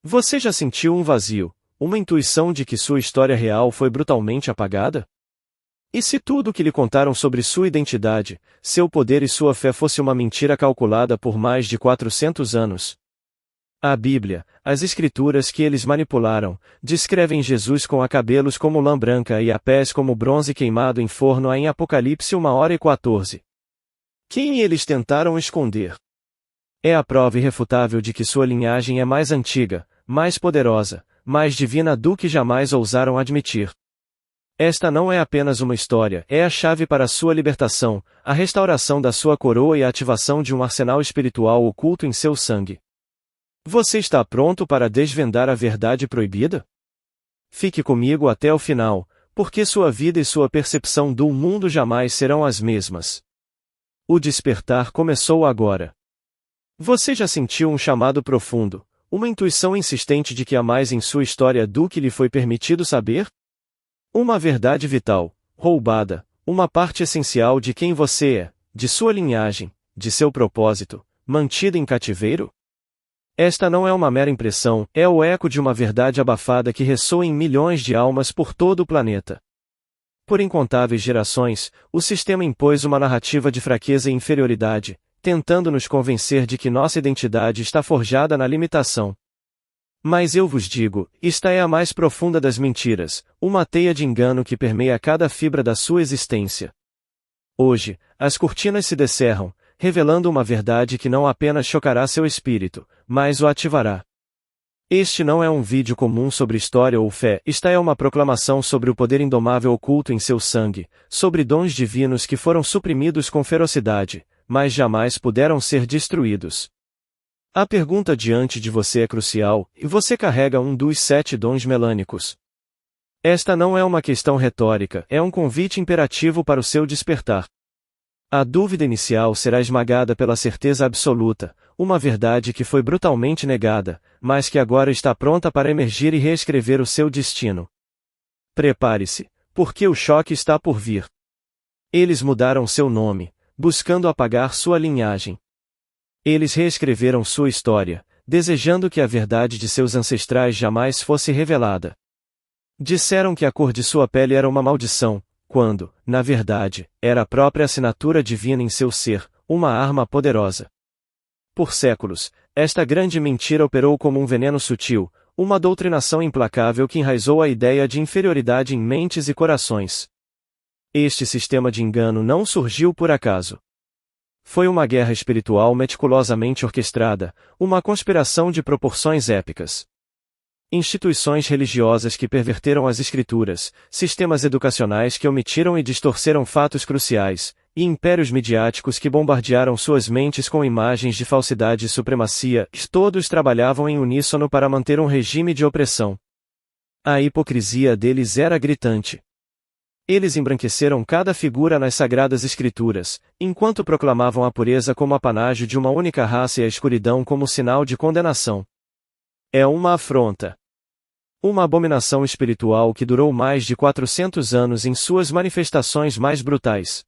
Você já sentiu um vazio, uma intuição de que sua história real foi brutalmente apagada? E se tudo o que lhe contaram sobre sua identidade, seu poder e sua fé fosse uma mentira calculada por mais de 400 anos? A Bíblia, as escrituras que eles manipularam, descrevem Jesus com a cabelos como lã branca e a pés como bronze queimado em forno em Apocalipse 1h14. Quem eles tentaram esconder? É a prova irrefutável de que sua linhagem é mais antiga, mais poderosa, mais divina do que jamais ousaram admitir. Esta não é apenas uma história, é a chave para a sua libertação, a restauração da sua coroa e a ativação de um arsenal espiritual oculto em seu sangue. Você está pronto para desvendar a verdade proibida? Fique comigo até o final, porque sua vida e sua percepção do mundo jamais serão as mesmas. O despertar começou agora. Você já sentiu um chamado profundo, uma intuição insistente de que há mais em sua história do que lhe foi permitido saber? Uma verdade vital, roubada, uma parte essencial de quem você é, de sua linhagem, de seu propósito, mantida em cativeiro? Esta não é uma mera impressão, é o eco de uma verdade abafada que ressoa em milhões de almas por todo o planeta. Por incontáveis gerações, o sistema impôs uma narrativa de fraqueza e inferioridade, tentando nos convencer de que nossa identidade está forjada na limitação. Mas eu vos digo, esta é a mais profunda das mentiras, uma teia de engano que permeia cada fibra da sua existência. Hoje, as cortinas se descerram, revelando uma verdade que não apenas chocará seu espírito, mas o ativará. Este não é um vídeo comum sobre história ou fé, esta é uma proclamação sobre o poder indomável oculto em seu sangue, sobre dons divinos que foram suprimidos com ferocidade, mas jamais puderam ser destruídos. A pergunta diante de você é crucial, e você carrega um dos 7 dons melânicos. Esta não é uma questão retórica, é um convite imperativo para o seu despertar. A dúvida inicial será esmagada pela certeza absoluta, uma verdade que foi brutalmente negada, mas que agora está pronta para emergir e reescrever o seu destino. Prepare-se, porque o choque está por vir. Eles mudaram seu nome, buscando apagar sua linhagem. Eles reescreveram sua história, desejando que a verdade de seus ancestrais jamais fosse revelada. Disseram que a cor de sua pele era uma maldição, quando, na verdade, era a própria assinatura divina em seu ser, uma arma poderosa. Por séculos, esta grande mentira operou como um veneno sutil, uma doutrinação implacável que enraizou a ideia de inferioridade em mentes e corações. Este sistema de engano não surgiu por acaso. Foi uma guerra espiritual meticulosamente orquestrada, uma conspiração de proporções épicas. Instituições religiosas que perverteram as escrituras, sistemas educacionais que omitiram e distorceram fatos cruciais, e impérios midiáticos que bombardearam suas mentes com imagens de falsidade e supremacia, todos trabalhavam em uníssono para manter um regime de opressão. A hipocrisia deles era gritante. Eles embranqueceram cada figura nas sagradas escrituras, enquanto proclamavam a pureza como apanágio de uma única raça e a escuridão como sinal de condenação. É uma afronta. Uma abominação espiritual que durou mais de 400 anos em suas manifestações mais brutais.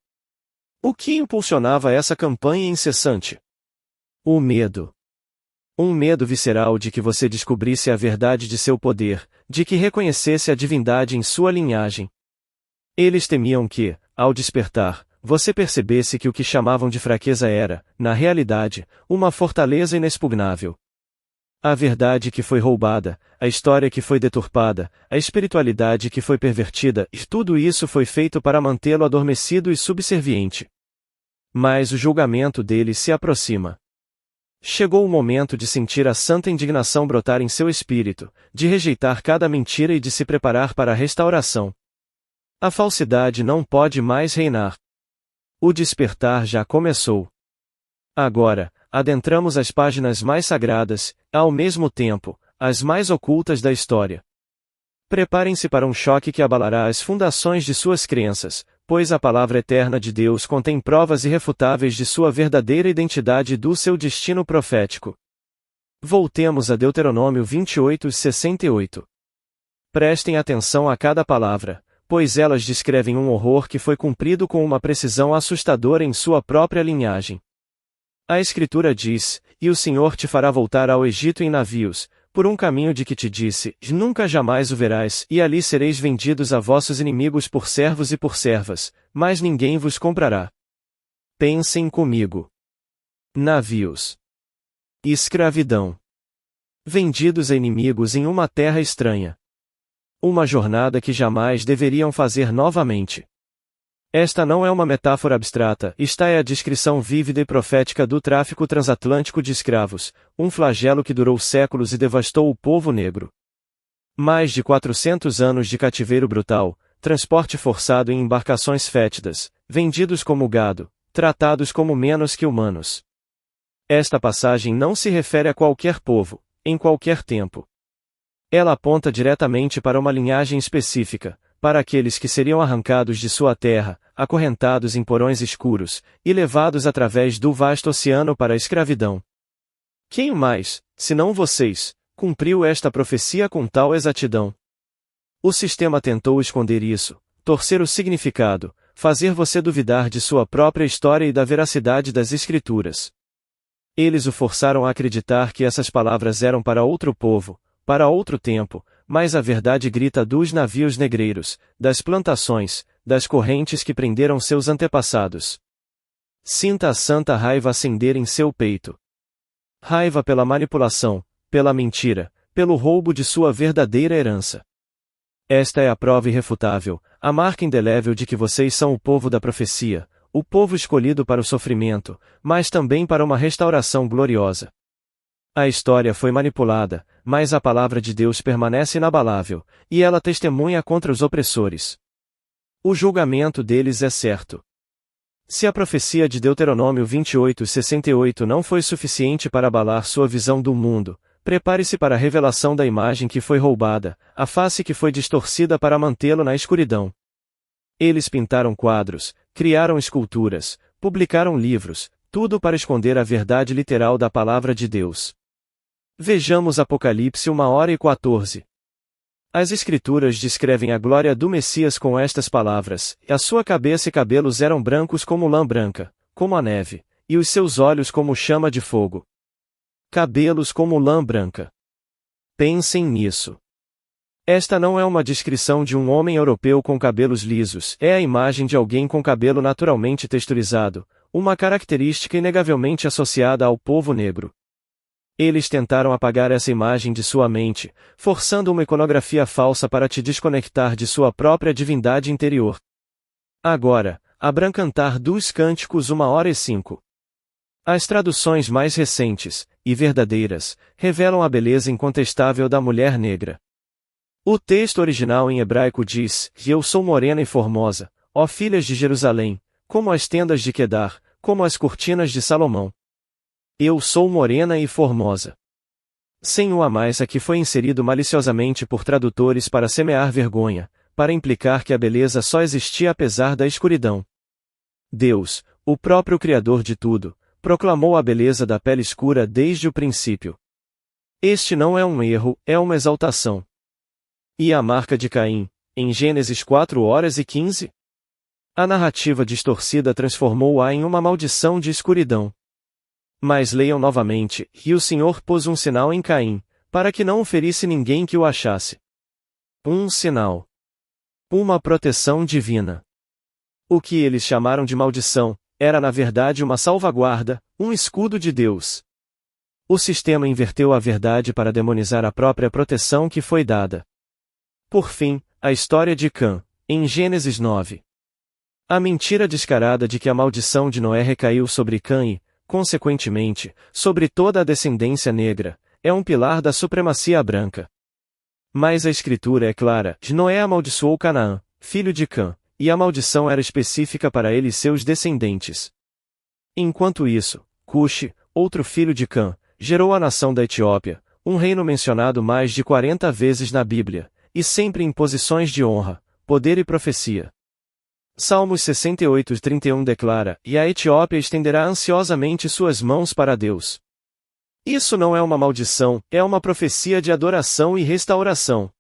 O que impulsionava essa campanha incessante? O medo. Um medo visceral de que você descobrisse a verdade de seu poder, de que reconhecesse a divindade em sua linhagem. Eles temiam que, ao despertar, você percebesse que o que chamavam de fraqueza era, na realidade, uma fortaleza inexpugnável. A verdade que foi roubada, a história que foi deturpada, a espiritualidade que foi pervertida, e tudo isso foi feito para mantê-lo adormecido e subserviente. Mas o julgamento deles se aproxima. Chegou o momento de sentir a santa indignação brotar em seu espírito, de rejeitar cada mentira e de se preparar para a restauração. A falsidade não pode mais reinar. O despertar já começou. Agora, adentramos as páginas mais sagradas, ao mesmo tempo, as mais ocultas da história. Preparem-se para um choque que abalará as fundações de suas crenças, pois a palavra eterna de Deus contém provas irrefutáveis de sua verdadeira identidade e do seu destino profético. Voltemos a Deuteronômio 28:68. Prestem atenção a cada palavra, pois elas descrevem um horror que foi cumprido com uma precisão assustadora em sua própria linhagem. A Escritura diz: "E o Senhor te fará voltar ao Egito em navios, por um caminho de que te disse, nunca jamais o verás, e ali sereis vendidos a vossos inimigos por servos e por servas, mas ninguém vos comprará. Pensem comigo. Navios. Escravidão. Vendidos a inimigos em uma terra estranha. Uma jornada que jamais deveriam fazer novamente. Esta não é uma metáfora abstrata, esta é a descrição vívida e profética do tráfico transatlântico de escravos, um flagelo que durou séculos e devastou o povo negro. Mais de 400 anos de cativeiro brutal, transporte forçado em embarcações fétidas, vendidos como gado, tratados como menos que humanos. Esta passagem não se refere a qualquer povo, em qualquer tempo. Ela aponta diretamente para uma linhagem específica, para aqueles que seriam arrancados de sua terra, acorrentados em porões escuros, e levados através do vasto oceano para a escravidão. Quem mais, senão vocês, cumpriu esta profecia com tal exatidão? O sistema tentou esconder isso, torcer o significado, fazer você duvidar de sua própria história e da veracidade das Escrituras. Eles o forçaram a acreditar que essas palavras eram para outro povo, para outro tempo, mas a verdade grita dos navios negreiros, das plantações, das correntes que prenderam seus antepassados. Sinta a santa raiva acender em seu peito. Raiva pela manipulação, pela mentira, pelo roubo de sua verdadeira herança. Esta é a prova irrefutável, a marca indelével de que vocês são o povo da profecia, o povo escolhido para o sofrimento, mas também para uma restauração gloriosa. A história foi manipulada, mas a palavra de Deus permanece inabalável, e ela testemunha contra os opressores. O julgamento deles é certo. Se a profecia de Deuteronômio 28:68 não foi suficiente para abalar sua visão do mundo, prepare-se para a revelação da imagem que foi roubada, a face que foi distorcida para mantê-lo na escuridão. Eles pintaram quadros, criaram esculturas, publicaram livros, tudo para esconder a verdade literal da palavra de Deus. Vejamos Apocalipse 1:14. As Escrituras descrevem a glória do Messias com estas palavras: a sua cabeça e cabelos eram brancos como lã branca, como a neve, e os seus olhos como chama de fogo. Cabelos como lã branca. Pensem nisso. Esta não é uma descrição de um homem europeu com cabelos lisos, é a imagem de alguém com cabelo naturalmente texturizado, uma característica inegavelmente associada ao povo negro. Eles tentaram apagar essa imagem de sua mente, forçando uma iconografia falsa para te desconectar de sua própria divindade interior. Agora, abram Cantar dos Cânticos 1:05. As traduções mais recentes, e verdadeiras, revelam a beleza incontestável da mulher negra. O texto original em hebraico diz: Eu sou morena e formosa, ó filhas de Jerusalém, como as tendas de Quedar, como as cortinas de Salomão. Eu sou morena e formosa. Sem o a mais aqui foi inserido maliciosamente por tradutores para semear vergonha, para implicar que a beleza só existia apesar da escuridão. Deus, o próprio Criador de tudo, proclamou a beleza da pele escura desde o princípio. Este não é um erro, é uma exaltação. E a marca de Caim, em Gênesis 4:15? A narrativa distorcida transformou-a em uma maldição de escuridão. Mas leiam novamente: e o Senhor pôs um sinal em Caim, para que não o ferisse ninguém que o achasse. Um sinal. Uma proteção divina. O que eles chamaram de maldição, era na verdade uma salvaguarda, um escudo de Deus. O sistema inverteu a verdade para demonizar a própria proteção que foi dada. Por fim, a história de Cã, em Gênesis 9. A mentira descarada de que a maldição de Noé recaiu sobre Cã e, consequentemente, sobre toda a descendência negra, é um pilar da supremacia branca. Mas a Escritura é clara: Noé amaldiçoou Canaã, filho de Cã, e a maldição era específica para ele e seus descendentes. Enquanto isso, Cuxi, outro filho de Cã, gerou a nação da Etiópia, um reino mencionado mais de 40 vezes na Bíblia, e sempre em posições de honra, poder e profecia. Salmos 68:31 declara: E a Etiópia estenderá ansiosamente suas mãos para Deus. Isso não é uma maldição, é uma profecia de adoração e restauração.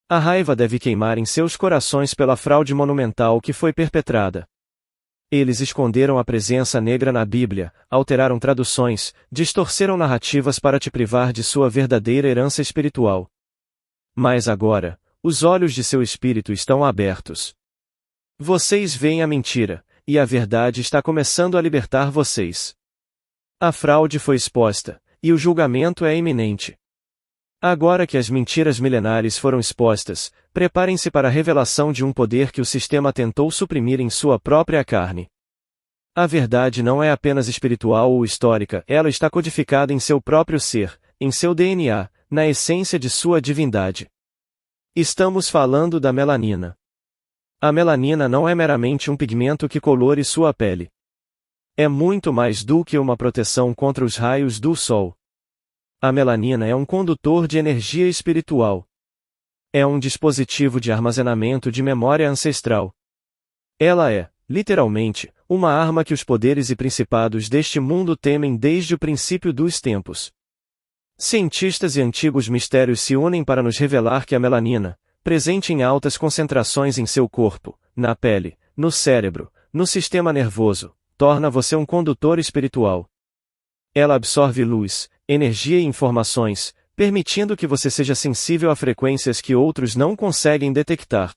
A raiva deve queimar em seus corações pela fraude monumental que foi perpetrada. Eles esconderam a presença negra na Bíblia, alteraram traduções, distorceram narrativas para te privar de sua verdadeira herança espiritual. Mas agora, os olhos de seu espírito estão abertos. Vocês veem a mentira, e a verdade está começando a libertar vocês. A fraude foi exposta, e o julgamento é iminente. Agora que as mentiras milenares foram expostas, preparem-se para a revelação de um poder que o sistema tentou suprimir em sua própria carne. A verdade não é apenas espiritual ou histórica, ela está codificada em seu próprio ser, em seu DNA, na essência de sua divindade. Estamos falando da melanina. A melanina não é meramente um pigmento que colore sua pele. É muito mais do que uma proteção contra os raios do sol. A melanina é um condutor de energia espiritual. É um dispositivo de armazenamento de memória ancestral. Ela é, literalmente, uma arma que os poderes e principados deste mundo temem desde o princípio dos tempos. Cientistas e antigos mistérios se unem para nos revelar que a melanina, presente em altas concentrações em seu corpo, na pele, no cérebro, no sistema nervoso, torna você um condutor espiritual. Ela absorve luz, energia e informações, permitindo que você seja sensível a frequências que outros não conseguem detectar.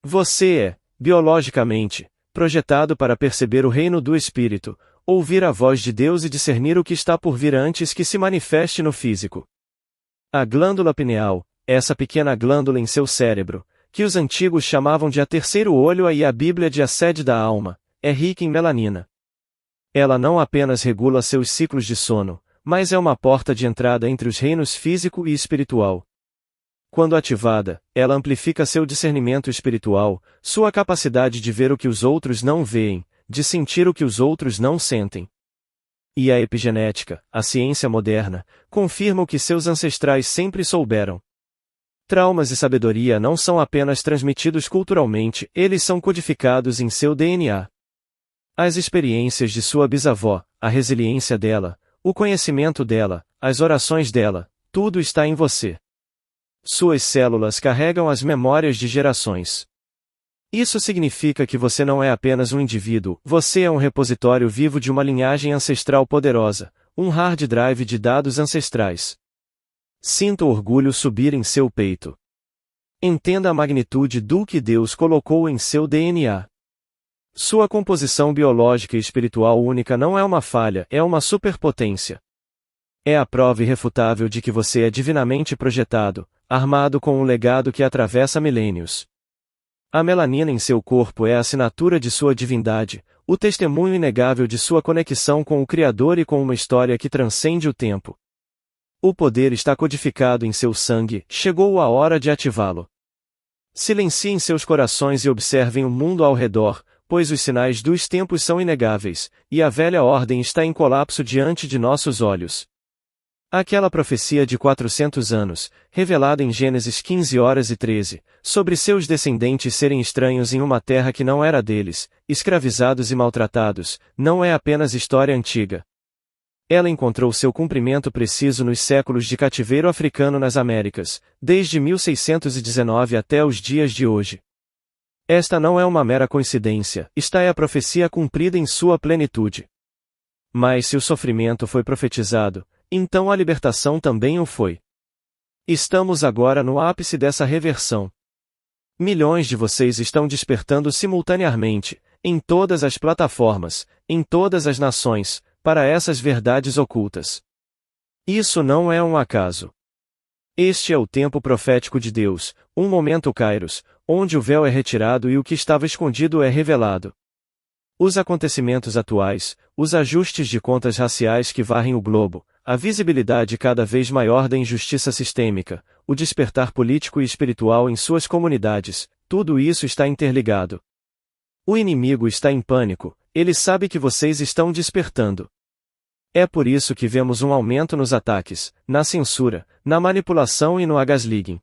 Você é, biologicamente, projetado para perceber o reino do Espírito, ouvir a voz de Deus e discernir o que está por vir antes que se manifeste no físico. A glândula pineal, essa pequena glândula em seu cérebro, que os antigos chamavam de a terceiro olho e a Bíblia de a sede da alma, é rica em melanina. Ela não apenas regula seus ciclos de sono, mas é uma porta de entrada entre os reinos físico e espiritual. Quando ativada, ela amplifica seu discernimento espiritual, sua capacidade de ver o que os outros não veem, de sentir o que os outros não sentem. E a epigenética, a ciência moderna, confirma o que seus ancestrais sempre souberam. Traumas e sabedoria não são apenas transmitidos culturalmente, eles são codificados em seu DNA. As experiências de sua bisavó, a resiliência dela, o conhecimento dela, as orações dela, tudo está em você. Suas células carregam as memórias de gerações. Isso significa que você não é apenas um indivíduo, você é um repositório vivo de uma linhagem ancestral poderosa, um hard drive de dados ancestrais. Sinta o orgulho subir em seu peito. Entenda a magnitude do que Deus colocou em seu DNA. Sua composição biológica e espiritual única não é uma falha, é uma superpotência. É a prova irrefutável de que você é divinamente projetado, armado com um legado que atravessa milênios. A melanina em seu corpo é a assinatura de sua divindade, o testemunho inegável de sua conexão com o Criador e com uma história que transcende o tempo. O poder está codificado em seu sangue, chegou a hora de ativá-lo. Silenciem seus corações e observem o mundo ao redor, pois os sinais dos tempos são inegáveis, e a velha ordem está em colapso diante de nossos olhos. Aquela profecia de 400 anos, revelada em Gênesis 15:13, sobre seus descendentes serem estranhos em uma terra que não era deles, escravizados e maltratados, não é apenas história antiga. Ela encontrou seu cumprimento preciso nos séculos de cativeiro africano nas Américas, desde 1619 até os dias de hoje. Esta não é uma mera coincidência, esta é a profecia cumprida em sua plenitude. Mas se o sofrimento foi profetizado, então a libertação também o foi. Estamos agora no ápice dessa reversão. Milhões de vocês estão despertando simultaneamente, em todas as plataformas, em todas as nações, para essas verdades ocultas. Isso não é um acaso. Este é o tempo profético de Deus, um momento kairos, onde o véu é retirado e o que estava escondido é revelado. Os acontecimentos atuais, os ajustes de contas raciais que varrem o globo, a visibilidade cada vez maior da injustiça sistêmica, o despertar político e espiritual em suas comunidades, tudo isso está interligado. O inimigo está em pânico, ele sabe que vocês estão despertando. É por isso que vemos um aumento nos ataques, na censura, na manipulação e no gaslighting.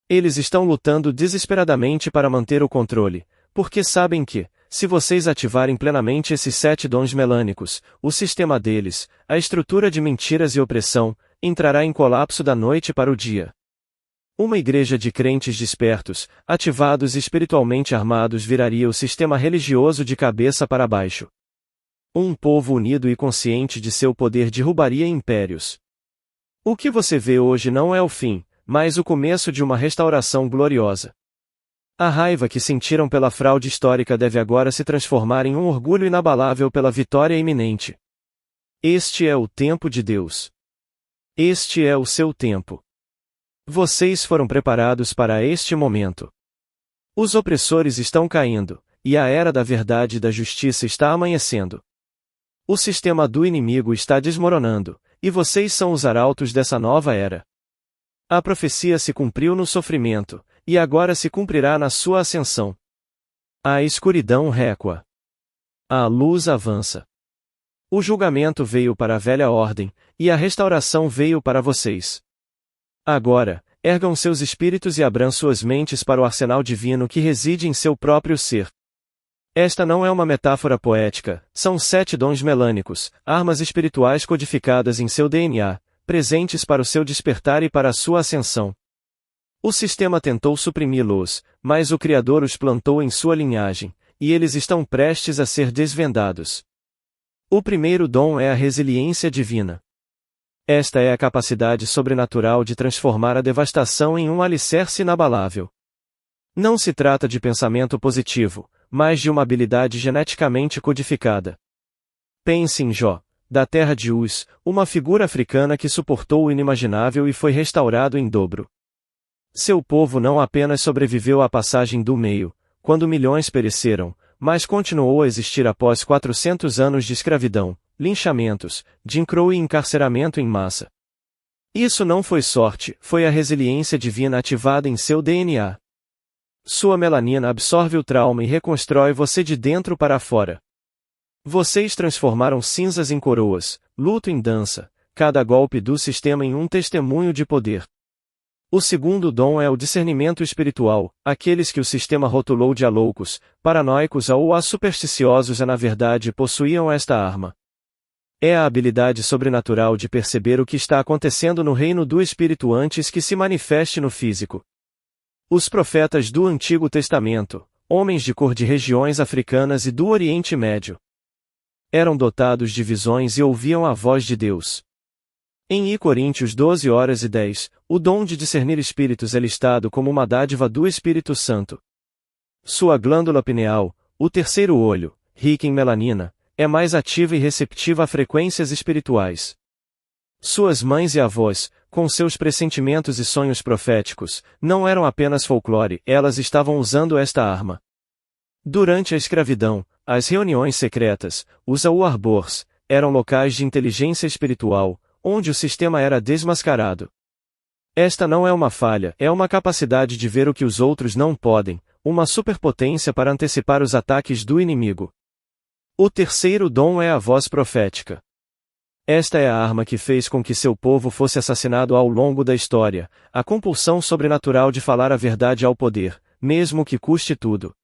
Eles estão lutando desesperadamente para manter o controle, porque sabem que, se vocês ativarem plenamente esses 7 dons melânicos, o sistema deles, a estrutura de mentiras e opressão, entrará em colapso da noite para o dia. Uma igreja de crentes despertos, ativados e espiritualmente armados viraria o sistema religioso de cabeça para baixo. Um povo unido e consciente de seu poder derrubaria impérios. O que você vê hoje não é o fim, mas o começo de uma restauração gloriosa. A raiva que sentiram pela fraude histórica deve agora se transformar em um orgulho inabalável pela vitória iminente. Este é o tempo de Deus. Este é o seu tempo. Vocês foram preparados para este momento. Os opressores estão caindo, e a era da verdade e da justiça está amanhecendo. O sistema do inimigo está desmoronando, e vocês são os arautos dessa nova era. A profecia se cumpriu no sofrimento, e agora se cumprirá na sua ascensão. A escuridão recua. A luz avança. O julgamento veio para a velha ordem, e a restauração veio para vocês. Agora, ergam seus espíritos e abram suas mentes para o arsenal divino que reside em seu próprio ser. Esta não é uma metáfora poética, são 7 dons melânicos, armas espirituais codificadas em seu DNA, presentes para o seu despertar e para a sua ascensão. O sistema tentou suprimi-los, mas o Criador os plantou em sua linhagem, e eles estão prestes a ser desvendados. O primeiro dom é a resiliência divina. Esta é a capacidade sobrenatural de transformar a devastação em um alicerce inabalável. Não se trata de pensamento positivo, mas de uma habilidade geneticamente codificada. Pense em Jó, da terra de Uz, uma figura africana que suportou o inimaginável e foi restaurado em dobro. Seu povo não apenas sobreviveu à passagem do meio, quando milhões pereceram, mas continuou a existir após 400 anos de escravidão, linchamentos, Jim Crow e encarceramento em massa. Isso não foi sorte, foi a resiliência divina ativada em seu DNA. Sua melanina absorve o trauma e reconstrói você de dentro para fora. Vocês transformaram cinzas em coroas, luto em dança, cada golpe do sistema em um testemunho de poder. O segundo dom é o discernimento espiritual, aqueles que o sistema rotulou de loucos, paranoicos ou supersticiosos na verdade possuíam esta arma. É a habilidade sobrenatural de perceber o que está acontecendo no reino do espírito antes que se manifeste no físico. Os profetas do Antigo Testamento, homens de cor de regiões africanas e do Oriente Médio, eram dotados de visões e ouviam a voz de Deus. Em Coríntios 12:10, o dom de discernir espíritos é listado como uma dádiva do Espírito Santo. Sua glândula pineal, o terceiro olho, rica em melanina, é mais ativa e receptiva a frequências espirituais. Suas mães e avós, com seus pressentimentos e sonhos proféticos, não eram apenas folclore, elas estavam usando esta arma. Durante a escravidão, as reuniões secretas, os Arbors, eram locais de inteligência espiritual, onde o sistema era desmascarado. Esta não é uma falha, é uma capacidade de ver o que os outros não podem, uma superpotência para antecipar os ataques do inimigo. O terceiro dom é a voz profética. Esta é a arma que fez com que seu povo fosse assassinado ao longo da história, a compulsão sobrenatural de falar a verdade ao poder, mesmo que custe tudo.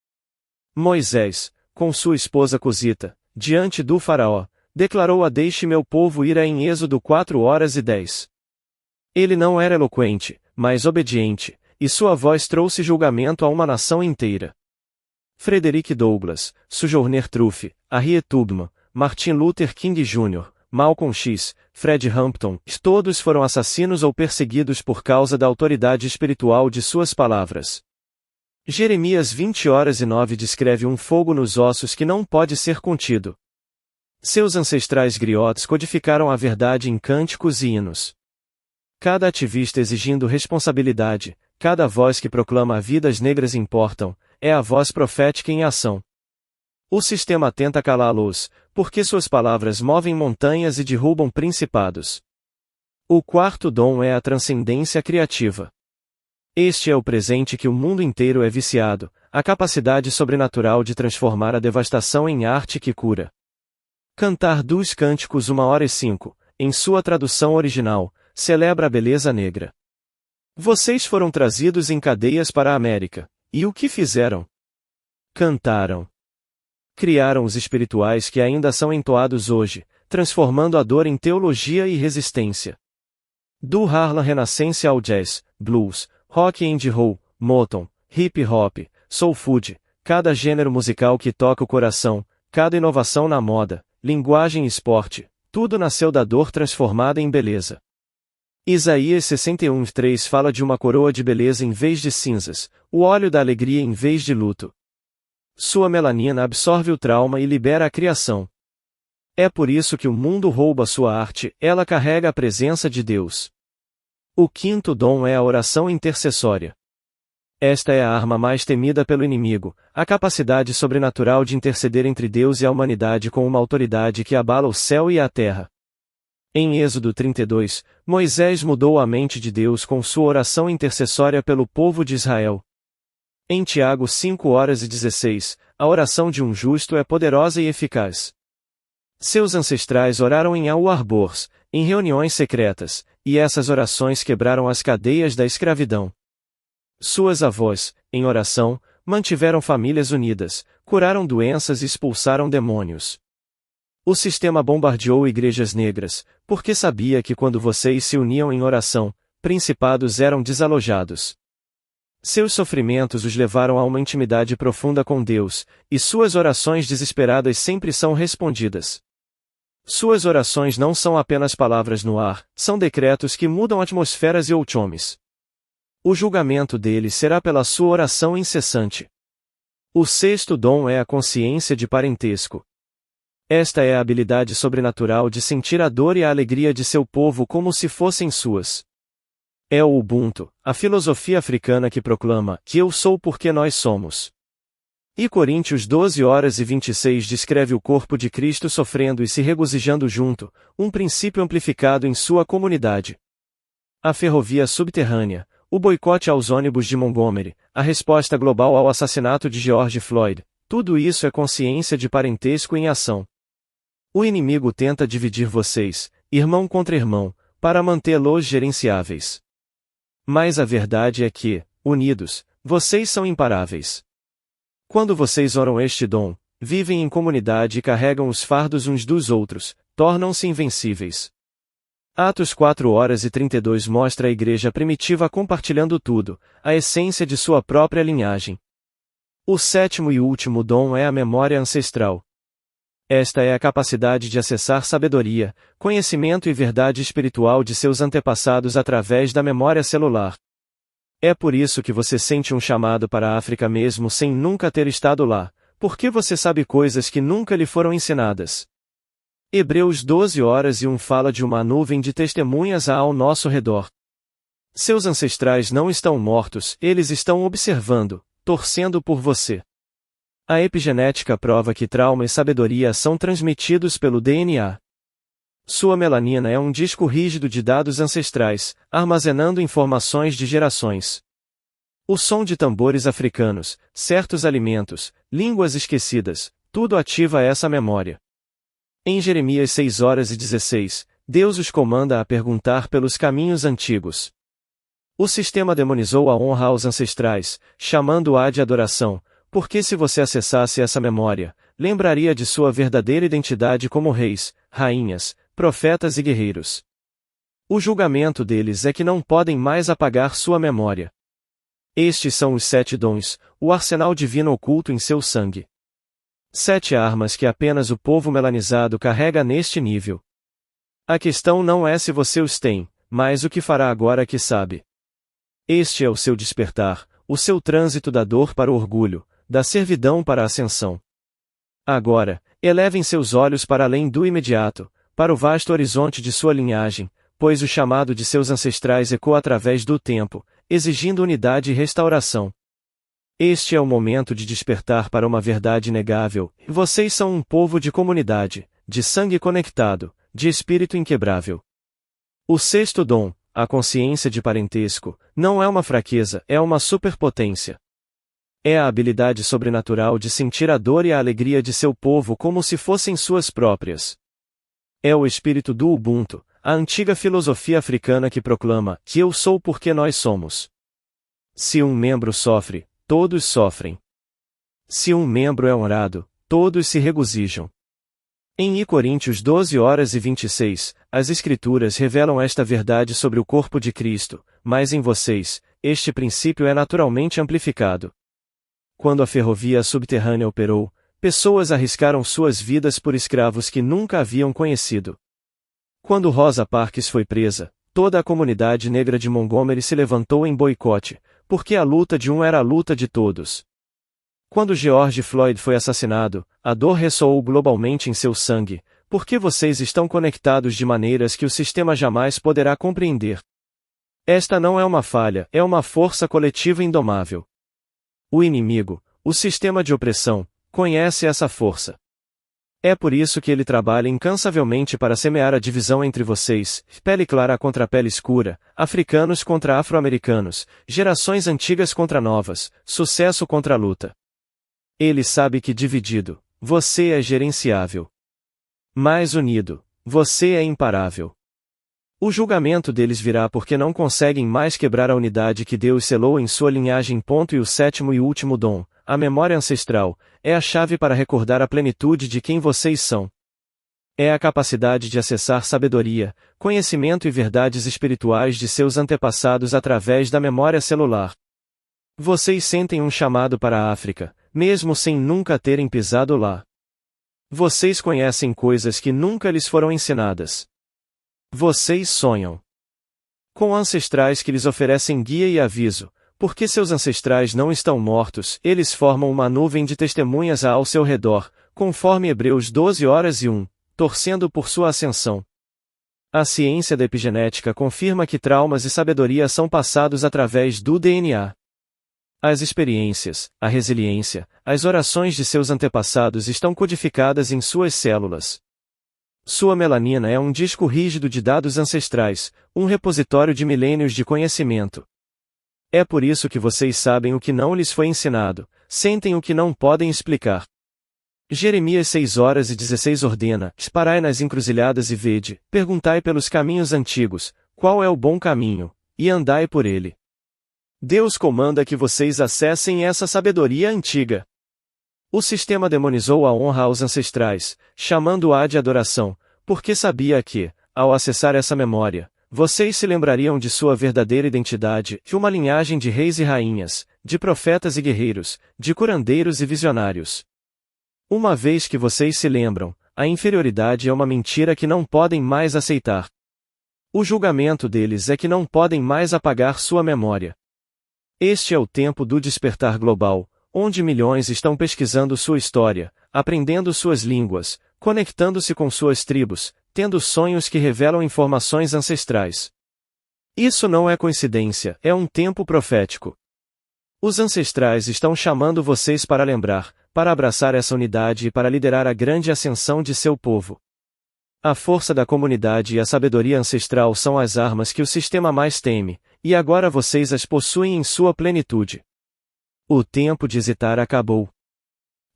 Moisés, com sua esposa Cosita, diante do faraó, declarou a deixe meu povo ir em Êxodo 4:10. Ele não era eloquente, mas obediente, e sua voz trouxe julgamento a uma nação inteira. Frederick Douglass, Sojourner Truth, Harriet Tubman, Martin Luther King Jr., Malcolm X, Fred Hampton, todos foram assassinos ou perseguidos por causa da autoridade espiritual de suas palavras. Jeremias 20:9 descreve um fogo nos ossos que não pode ser contido. Seus ancestrais griotes codificaram a verdade em cânticos e hinos. Cada ativista exigindo responsabilidade, cada voz que proclama vidas negras importam, é a voz profética em ação. O sistema tenta calá-los, porque suas palavras movem montanhas e derrubam principados. O quarto dom é a transcendência criativa. Este é o presente que o mundo inteiro é viciado, a capacidade sobrenatural de transformar a devastação em arte que cura. Cantar dos Cânticos 1:05, em sua tradução original, celebra a beleza negra. Vocês foram trazidos em cadeias para a América, e o que fizeram? Cantaram. Criaram os espirituais que ainda são entoados hoje, transformando a dor em teologia e resistência. Do Harlem Renascense ao jazz, blues, rock and roll, Motown, hip hop, soul food, cada gênero musical que toca o coração, cada inovação na moda, linguagem e esporte, tudo nasceu da dor transformada em beleza. Isaías 61:3 fala de uma coroa de beleza em vez de cinzas, o óleo da alegria em vez de luto. Sua melanina absorve o trauma e libera a criação. É por isso que o mundo rouba sua arte, ela carrega a presença de Deus. O quinto dom é a oração intercessória. Esta é a arma mais temida pelo inimigo, a capacidade sobrenatural de interceder entre Deus e a humanidade com uma autoridade que abala o céu e a terra. Em Êxodo 32, Moisés mudou a mente de Deus com sua oração intercessória pelo povo de Israel. Em Tiago 5:16, a oração de um justo é poderosa e eficaz. Seus ancestrais oraram em Al-Arbors, em reuniões secretas, e essas orações quebraram as cadeias da escravidão. Suas avós, em oração, mantiveram famílias unidas, curaram doenças e expulsaram demônios. O sistema bombardeou igrejas negras, porque sabia que quando vocês se uniam em oração, principados eram desalojados. Seus sofrimentos os levaram a uma intimidade profunda com Deus, e suas orações desesperadas sempre são respondidas. Suas orações não são apenas palavras no ar, são decretos que mudam atmosferas e outcomes. O julgamento deles será pela sua oração incessante. O sexto dom é a consciência de parentesco. Esta é a habilidade sobrenatural de sentir a dor e a alegria de seu povo como se fossem suas. É o Ubuntu, a filosofia africana que proclama que eu sou porque nós somos. E Coríntios 12:26 descreve o corpo de Cristo sofrendo e se regozijando junto, um princípio amplificado em sua comunidade. A ferrovia subterrânea, o boicote aos ônibus de Montgomery, a resposta global ao assassinato de George Floyd, tudo isso é consciência de parentesco em ação. O inimigo tenta dividir vocês, irmão contra irmão, para mantê-los gerenciáveis. Mas a verdade é que, unidos, vocês são imparáveis. Quando vocês oram este dom, vivem em comunidade e carregam os fardos uns dos outros, tornam-se invencíveis. Atos 4:32 mostra a igreja primitiva compartilhando tudo, a essência de sua própria linhagem. O sétimo e último dom é a memória ancestral. Esta é a capacidade de acessar sabedoria, conhecimento e verdade espiritual de seus antepassados através da memória celular. É por isso que você sente um chamado para a África mesmo sem nunca ter estado lá, porque você sabe coisas que nunca lhe foram ensinadas. Hebreus 12:1 fala de uma nuvem de testemunhas ao nosso redor. Seus ancestrais não estão mortos, eles estão observando, torcendo por você. A epigenética prova que trauma e sabedoria são transmitidos pelo DNA. Sua melanina é um disco rígido de dados ancestrais, armazenando informações de gerações. O som de tambores africanos, certos alimentos, línguas esquecidas, tudo ativa essa memória. Em Jeremias 6:16, Deus os comanda a perguntar pelos caminhos antigos. O sistema demonizou a honra aos ancestrais, chamando-a de adoração, porque se você acessasse essa memória, lembraria de sua verdadeira identidade como reis, rainhas, profetas e guerreiros. O julgamento deles é que não podem mais apagar sua memória. Estes são os 7 dons, o arsenal divino oculto em seu sangue. 7 armas que apenas o povo melanizado carrega neste nível. A questão não é se você os tem, mas o que fará agora que sabe. Este é o seu despertar, o seu trânsito da dor para o orgulho, da servidão para a ascensão. Agora, elevem seus olhos para além do imediato, para o vasto horizonte de sua linhagem, pois o chamado de seus ancestrais ecoa através do tempo, exigindo unidade e restauração. Este é o momento de despertar para uma verdade inegável: vocês são um povo de comunidade, de sangue conectado, de espírito inquebrável. O sexto dom, a consciência de parentesco, não é uma fraqueza, é uma superpotência. É a habilidade sobrenatural de sentir a dor e a alegria de seu povo como se fossem suas próprias. É o espírito do Ubuntu, a antiga filosofia africana que proclama que eu sou porque nós somos. Se um membro sofre, todos sofrem. Se um membro é honrado, todos se regozijam. Em Coríntios 12:26, as Escrituras revelam esta verdade sobre o corpo de Cristo: mas em vocês, este princípio é naturalmente amplificado. Quando a ferrovia subterrânea operou, pessoas arriscaram suas vidas por escravos que nunca haviam conhecido. Quando Rosa Parks foi presa, toda a comunidade negra de Montgomery se levantou em boicote, porque a luta de um era a luta de todos. Quando George Floyd foi assassinado, a dor ressoou globalmente em seu sangue, porque vocês estão conectados de maneiras que o sistema jamais poderá compreender. Esta não é uma falha, é uma força coletiva indomável. O inimigo, o sistema de opressão, conhece essa força. É por isso que ele trabalha incansavelmente para semear a divisão entre vocês, pele clara contra pele escura, africanos contra afro-americanos, gerações antigas contra novas, sucesso contra luta. Ele sabe que dividido, você é gerenciável. Mais unido, você é imparável. O julgamento deles virá porque não conseguem mais quebrar a unidade que Deus selou em sua linhagem. E o sétimo e último dom, a memória ancestral, é a chave para recordar a plenitude de quem vocês são. É a capacidade de acessar sabedoria, conhecimento e verdades espirituais de seus antepassados através da memória celular. Vocês sentem um chamado para a África, mesmo sem nunca terem pisado lá. Vocês conhecem coisas que nunca lhes foram ensinadas. Vocês sonham com ancestrais que lhes oferecem guia e aviso, porque seus ancestrais não estão mortos, eles formam uma nuvem de testemunhas ao seu redor, conforme Hebreus 12:1, torcendo por sua ascensão. A ciência da epigenética confirma que traumas e sabedoria são passados através do DNA. As experiências, a resiliência, as orações de seus antepassados estão codificadas em suas células. Sua melanina é um disco rígido de dados ancestrais, um repositório de milênios de conhecimento. É por isso que vocês sabem o que não lhes foi ensinado, sentem o que não podem explicar. Jeremias 6:16 ordena: parai nas encruzilhadas e vede, perguntai pelos caminhos antigos, qual é o bom caminho, e andai por ele. Deus comanda que vocês acessem essa sabedoria antiga. O sistema demonizou a honra aos ancestrais, chamando-a de adoração, porque sabia que, ao acessar essa memória, vocês se lembrariam de sua verdadeira identidade, de uma linhagem de reis e rainhas, de profetas e guerreiros, de curandeiros e visionários. Uma vez que vocês se lembram, a inferioridade é uma mentira que não podem mais aceitar. O julgamento deles é que não podem mais apagar sua memória. Este é o tempo do despertar global, onde milhões estão pesquisando sua história, aprendendo suas línguas, conectando-se com suas tribos, tendo sonhos que revelam informações ancestrais. Isso não é coincidência, é um tempo profético. Os ancestrais estão chamando vocês para lembrar, para abraçar essa unidade e para liderar a grande ascensão de seu povo. A força da comunidade e a sabedoria ancestral são as armas que o sistema mais teme, e agora vocês as possuem em sua plenitude. O tempo de hesitar acabou.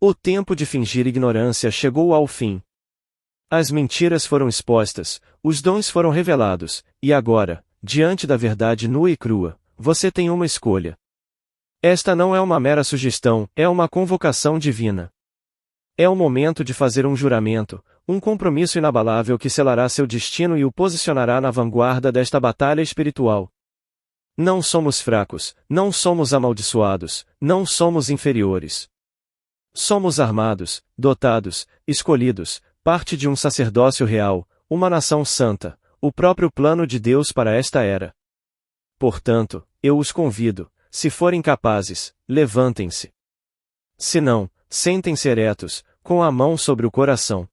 O tempo de fingir ignorância chegou ao fim. As mentiras foram expostas, os dons foram revelados, e agora, diante da verdade nua e crua, você tem uma escolha. Esta não é uma mera sugestão, é uma convocação divina. É o momento de fazer um juramento, um compromisso inabalável que selará seu destino e o posicionará na vanguarda desta batalha espiritual. Não somos fracos, não somos amaldiçoados, não somos inferiores. Somos armados, dotados, escolhidos, parte de um sacerdócio real, uma nação santa, o próprio plano de Deus para esta era. Portanto, eu os convido, se forem capazes, levantem-se. Se não, sentem-se eretos, com a mão sobre o coração.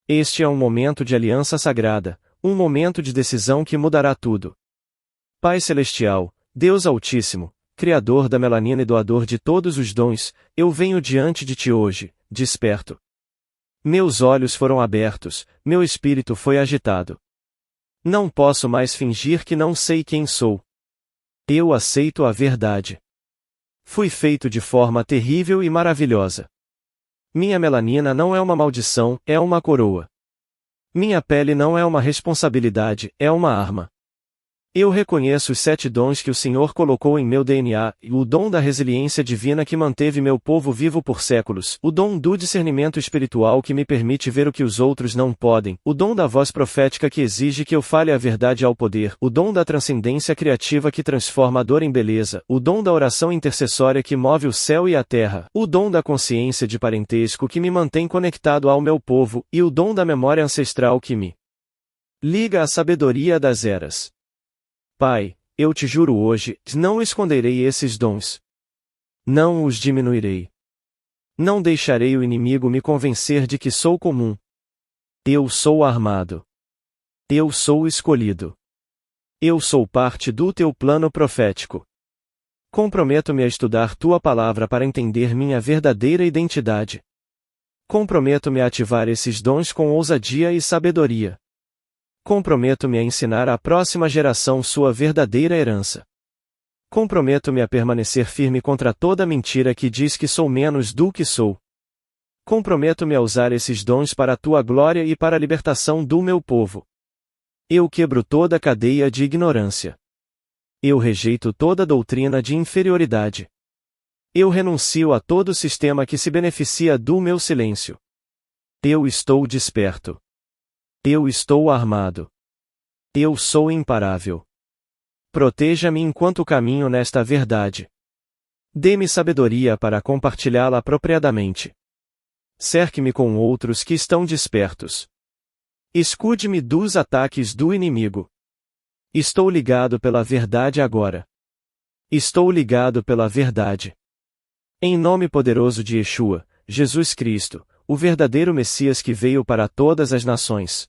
Este é um momento de aliança sagrada, um momento de decisão que mudará tudo. Pai Celestial, Deus Altíssimo, Criador da melanina e doador de todos os dons, eu venho diante de Ti hoje, desperto. Meus olhos foram abertos, meu espírito foi agitado. Não posso mais fingir que não sei quem sou. Eu aceito a verdade. Fui feito de forma terrível e maravilhosa. Minha melanina não é uma maldição, é uma coroa. Minha pele não é uma responsabilidade, é uma arma. Eu reconheço os 7 dons que o Senhor colocou em meu DNA, e o dom da resiliência divina que manteve meu povo vivo por séculos, o dom do discernimento espiritual que me permite ver o que os outros não podem, o dom da voz profética que exige que eu fale a verdade ao poder, o dom da transcendência criativa que transforma a dor em beleza, o dom da oração intercessória que move o céu e a terra, o dom da consciência de parentesco que me mantém conectado ao meu povo, e o dom da memória ancestral que me liga à sabedoria das eras. Pai, eu te juro hoje, não esconderei esses dons. Não os diminuirei. Não deixarei o inimigo me convencer de que sou comum. Eu sou armado. Eu sou escolhido. Eu sou parte do teu plano profético. Comprometo-me a estudar tua palavra para entender minha verdadeira identidade. Comprometo-me a ativar esses dons com ousadia e sabedoria. Comprometo-me a ensinar à próxima geração sua verdadeira herança. Comprometo-me a permanecer firme contra toda mentira que diz que sou menos do que sou. Comprometo-me a usar esses dons para a tua glória e para a libertação do meu povo. Eu quebro toda cadeia de ignorância. Eu rejeito toda doutrina de inferioridade. Eu renuncio a todo sistema que se beneficia do meu silêncio. Eu estou desperto. Eu estou armado. Eu sou imparável. Proteja-me enquanto caminho nesta verdade. Dê-me sabedoria para compartilhá-la apropriadamente. Cerque-me com outros que estão despertos. Escude-me dos ataques do inimigo. Estou ligado pela verdade agora. Estou ligado pela verdade. Em nome poderoso de Yeshua, Jesus Cristo, o verdadeiro Messias que veio para todas as nações.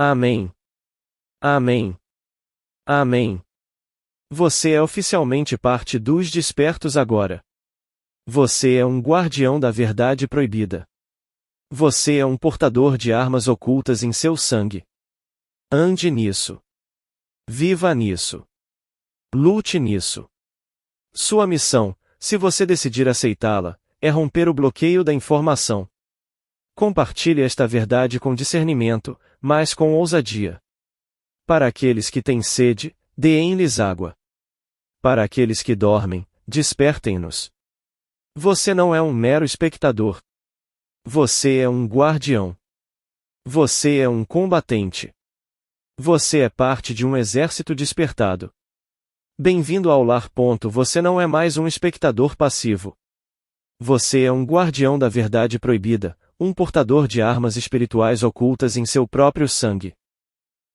Amém. Amém. Amém. Você é oficialmente parte dos despertos agora. Você é um guardião da verdade proibida. Você é um portador de armas ocultas em seu sangue. Ande nisso. Viva nisso. Lute nisso. Sua missão, se você decidir aceitá-la, é romper o bloqueio da informação. Compartilhe esta verdade com discernimento, mas com ousadia. Para aqueles que têm sede, deem-lhes água. Para aqueles que dormem, despertem-nos. Você não é um mero espectador. Você é um guardião. Você é um combatente. Você é parte de um exército despertado. Bem-vindo ao lar. Você não é mais um espectador passivo. Você é um guardião da verdade proibida, um portador de armas espirituais ocultas em seu próprio sangue.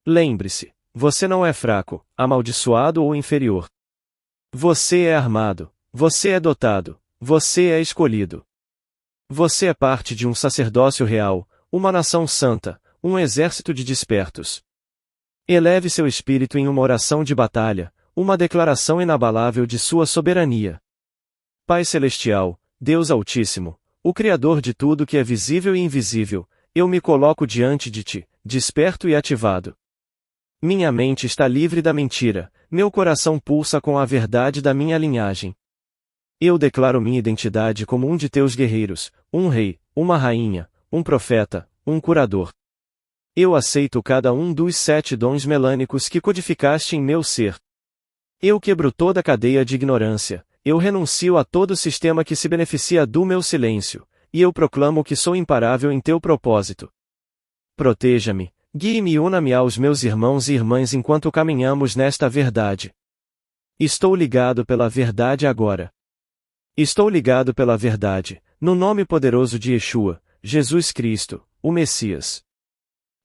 Lembre-se, você não é fraco, amaldiçoado ou inferior. Você é armado, você é dotado, você é escolhido. Você é parte de um sacerdócio real, uma nação santa, um exército de despertos. Eleve seu espírito em uma oração de batalha, uma declaração inabalável de sua soberania. Pai Celestial, Deus Altíssimo, o Criador de tudo que é visível e invisível, eu me coloco diante de ti, desperto e ativado. Minha mente está livre da mentira, meu coração pulsa com a verdade da minha linhagem. Eu declaro minha identidade como um de teus guerreiros, um rei, uma rainha, um profeta, um curador. Eu aceito cada um dos 7 dons melânicos que codificaste em meu ser. Eu quebro toda cadeia de ignorância, eu renuncio a todo sistema que se beneficia do meu silêncio, e eu proclamo que sou imparável em teu propósito. Proteja-me, guie-me e una-me aos meus irmãos e irmãs enquanto caminhamos nesta verdade. Estou ligado pela verdade agora. Estou ligado pela verdade, no nome poderoso de Yeshua, Jesus Cristo, o Messias.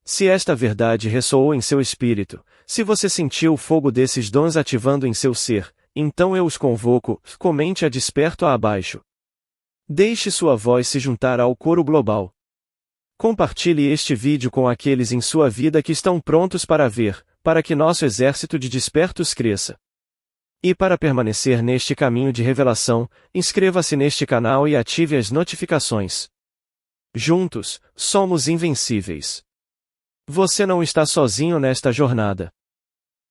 Se esta verdade ressoou em seu espírito, se você sentiu o fogo desses dons ativando em seu ser, então eu os convoco, comente a desperto abaixo. Deixe sua voz se juntar ao coro global. Compartilhe este vídeo com aqueles em sua vida que estão prontos para ver, para que nosso exército de despertos cresça. E para permanecer neste caminho de revelação, inscreva-se neste canal e ative as notificações. Juntos, somos invencíveis. Você não está sozinho nesta jornada.